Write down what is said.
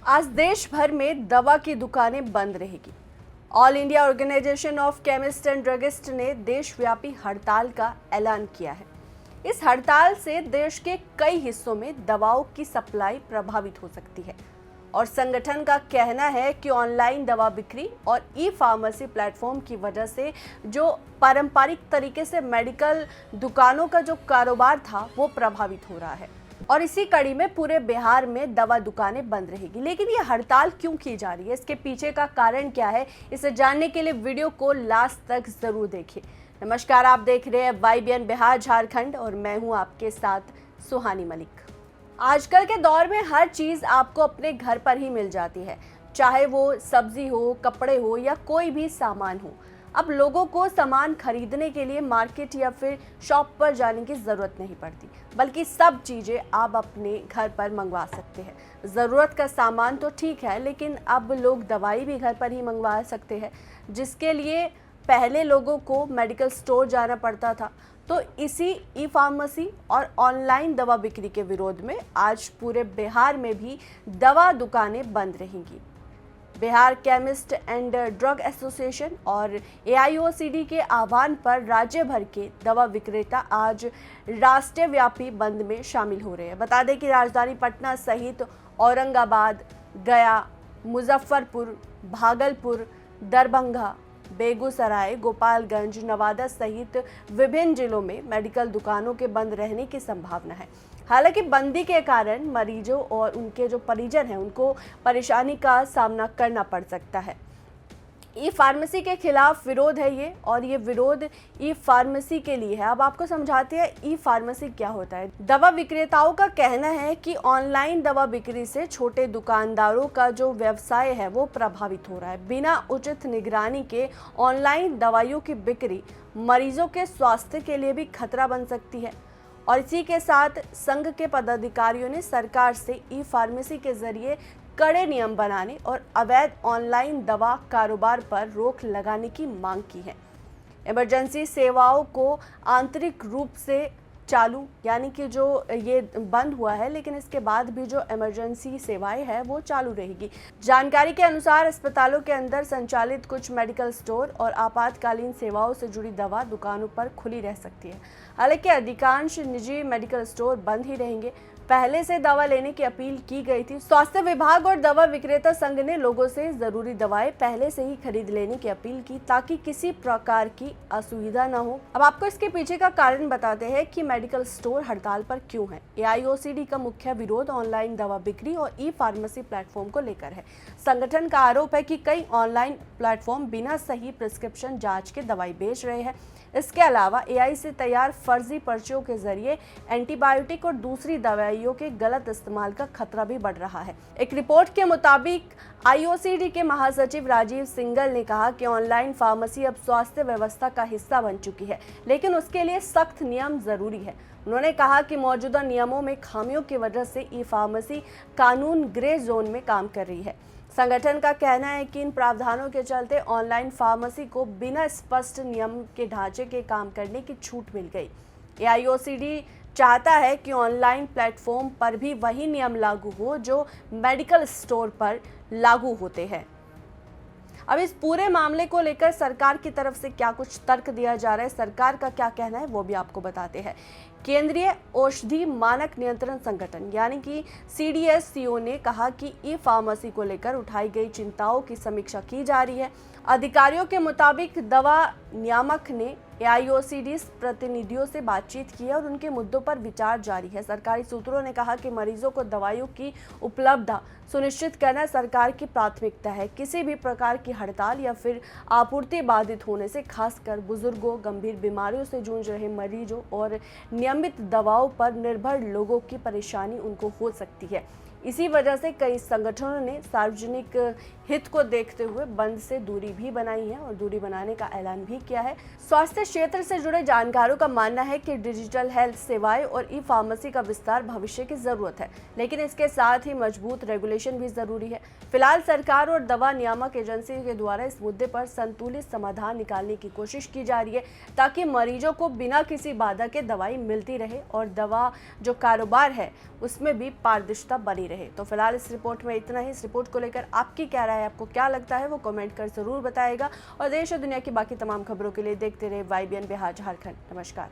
आज देश भर में दवा की दुकानें बंद रहेगी। All India organisation of chemist and druggist ने देशव्यापी हड़ताल का ऐलान किया है। इस हड़ताल से देश के कई हिस्सों में दवाओं की सप्लाई प्रभावित हो सकती है और संगठन का कहना है कि ऑनलाइन दवा बिक्री और ई फार्मेसी प्लेटफॉर्म की वजह से जो पारंपरिक तरीके से मेडिकल दुकानों का जो कारोबार था वो प्रभावित हो रहा है और इसी कड़ी में पूरे बिहार में दवा दुकानें बंद रहेगी। लेकिन ये हड़ताल क्यों की जा रही है, इसके पीछे का कारण क्या है, इसे जानने के लिए वीडियो को लास्ट तक जरूर देखिए। नमस्कार, आप देख रहे हैं YBN बिहार झारखंड और मैं हूं आपके साथ सुहानी मलिक। आजकल के दौर में हर चीज आपको अपने घर पर ही मिल जाती है, चाहे वो सब्जी हो, कपड़े हो या कोई भी सामान हो। अब लोगों को सामान खरीदने के लिए मार्केट या फिर शॉप पर जाने की ज़रूरत नहीं पड़ती, बल्कि सब चीज़ें आप अपने घर पर मंगवा सकते हैं। ज़रूरत का सामान तो ठीक है, लेकिन अब लोग दवाई भी घर पर ही मंगवा सकते हैं, जिसके लिए पहले लोगों को मेडिकल स्टोर जाना पड़ता था। तो इसी ई फार्मेसी और ऑनलाइन दवा बिक्री के विरोध में आज पूरे बिहार में भी दवा दुकानें बंद रहेंगी। Bihar chemist and drug association और AIOCD के आह्वान पर राज्य भर के दवा विक्रेता आज राष्ट्रव्यापी बंद में शामिल हो रहे हैं। बता दें कि राजधानी पटना सहित औरंगाबाद, गया, मुजफ्फरपुर, भागलपुर, दरभंगा, बेगूसराय, गोपालगंज, नवादा सहित विभिन्न जिलों में मेडिकल दुकानों के बंद रहने की संभावना है। हालांकि बंदी के कारण मरीजों और उनके जो परिजन हैं उनको परेशानी का सामना करना पड़ सकता है। ई फार्मेसी के खिलाफ विरोध है ये, और ये विरोध ई फार्मेसी के लिए है। अब आपको समझाते हैं ई फार्मेसी क्या होता है। दवा विक्रेताओं का कहना है कि ऑनलाइन दवा बिक्री से छोटे दुकानदारों का जो व्यवसाय है वो प्रभावित हो रहा है। बिना उचित निगरानी के ऑनलाइन दवाइयों की बिक्री मरीजों के स्वास्थ्य के लिए भी खतरा बन सकती है। और इसी के साथ संघ के पदाधिकारियों ने सरकार से ई फार्मेसी के जरिए कड़े नियम बनाने और अवैध ऑनलाइन दवा कारोबार पर रोक लगाने की मांग की है। इमरजेंसी सेवाओं को आंतरिक रूप से चालू, यानी कि जो ये बंद हुआ है, लेकिन इसके बाद भी जो इमरजेंसी सेवाएं हैं वो चालू रहेगी। जानकारी के अनुसार अस्पतालों के अंदर संचालित कुछ मेडिकल स्टोर और आपातकालीन सेवाओं से जुड़ी दवा दुकानों पर खुली रह सकती है। हालांकि अधिकांश निजी मेडिकल स्टोर बंद ही रहेंगे। पहले से दवा लेने की अपील की गई थी। स्वास्थ्य विभाग और दवा विक्रेता संघ ने लोगों से जरूरी दवाएं पहले से ही खरीद लेने की अपील की, ताकि किसी प्रकार की असुविधा न हो। अब आपको इसके पीछे का कारण बताते हैं कि मेडिकल स्टोर हड़ताल पर क्यों है। AIOCD का मुख्य विरोध ऑनलाइन दवा बिक्री और ई फार्मेसी प्लेटफॉर्म को लेकर है। संगठन का आरोप है कि कई ऑनलाइन प्लेटफॉर्म बिना सही प्रिस्क्रिप्शन जांच के दवाई बेच रहे हैं। इसके अलावा AI से तैयार फर्जी पर्चियों के जरिए एंटीबायोटिक और दूसरी दवाइयों के गलत इस्तेमाल का खतरा भी बढ़ रहा है। एक रिपोर्ट के मुताबिक IOCD के महासचिव राजीव सिंगल ने कहा कि ऑनलाइन फार्मेसी अब स्वास्थ्य व्यवस्था का हिस्सा बन चुकी है, लेकिन उसके लिए सख्त नियम जरूरी है। उन्होंने कहा कि मौजूदा नियमों में खामियों की वजह से ई फार्मेसी कानून ग्रे जोन में काम कर रही है। संगठन का कहना है कि इन प्रावधानों के चलते ऑनलाइन फार्मेसी को बिना स्पष्ट नियम के ढांचे के काम करने की छूट मिल गई। AIOCD चाहता है कि ऑनलाइन प्लेटफॉर्म पर भी वही नियम लागू हो जो मेडिकल स्टोर पर लागू होते हैं। अब इस पूरे मामले को लेकर सरकार की तरफ से क्या कुछ तर्क दिया जा रहा है, सरकार का क्या कहना है, वो भी आपको बताते हैं। केंद्रीय औषधि मानक नियंत्रण संगठन यानी कि CDSCO ने कहा कि ई फार्मेसी को लेकर उठाई गई चिंताओं की समीक्षा की जा रही है। अधिकारियों के मुताबिक दवा नियामक ने AIOCD प्रतिनिधियों से बातचीत की है और उनके मुद्दों पर विचार जारी है। सरकारी सूत्रों ने कहा कि मरीजों को दवाइयों की उपलब्धता सुनिश्चित करना सरकार की प्राथमिकता है। किसी भी प्रकार की हड़ताल या फिर आपूर्ति बाधित होने से खासकर बुजुर्गों, गंभीर बीमारियों से जूझ रहे मरीजों और नियमित दवाओं पर निर्भर लोगों की परेशानी उनको हो सकती है। इसी वजह से कई संगठनों ने सार्वजनिक हित को देखते हुए बंद से दूरी भी बनाई है और दूरी बनाने का ऐलान भी किया है। स्वास्थ्य क्षेत्र से जुड़े जानकारों का मानना है कि डिजिटल हेल्थ सेवाएं और ई फार्मेसी का विस्तार भविष्य की जरूरत है, लेकिन इसके साथ ही मजबूत रेगुलेशन भी जरूरी है। फिलहाल सरकार और दवा नियामक एजेंसी के द्वारा इस मुद्दे पर संतुलित समाधान निकालने की कोशिश की जा रही है, ताकि मरीजों को बिना किसी बाधा के दवाई मिलती रहे और दवा जो कारोबार है उसमें भी पारदर्शिता बनी रहे। रहे। तो फिलहाल इस रिपोर्ट में इतना ही। इस रिपोर्ट को लेकर आपकी क्या राय है, आपको क्या लगता है, वो कमेंट कर जरूर बताएगा। और देश और दुनिया की बाकी तमाम खबरों के लिए देखते रहे YBN बिहार झारखंड। नमस्कार।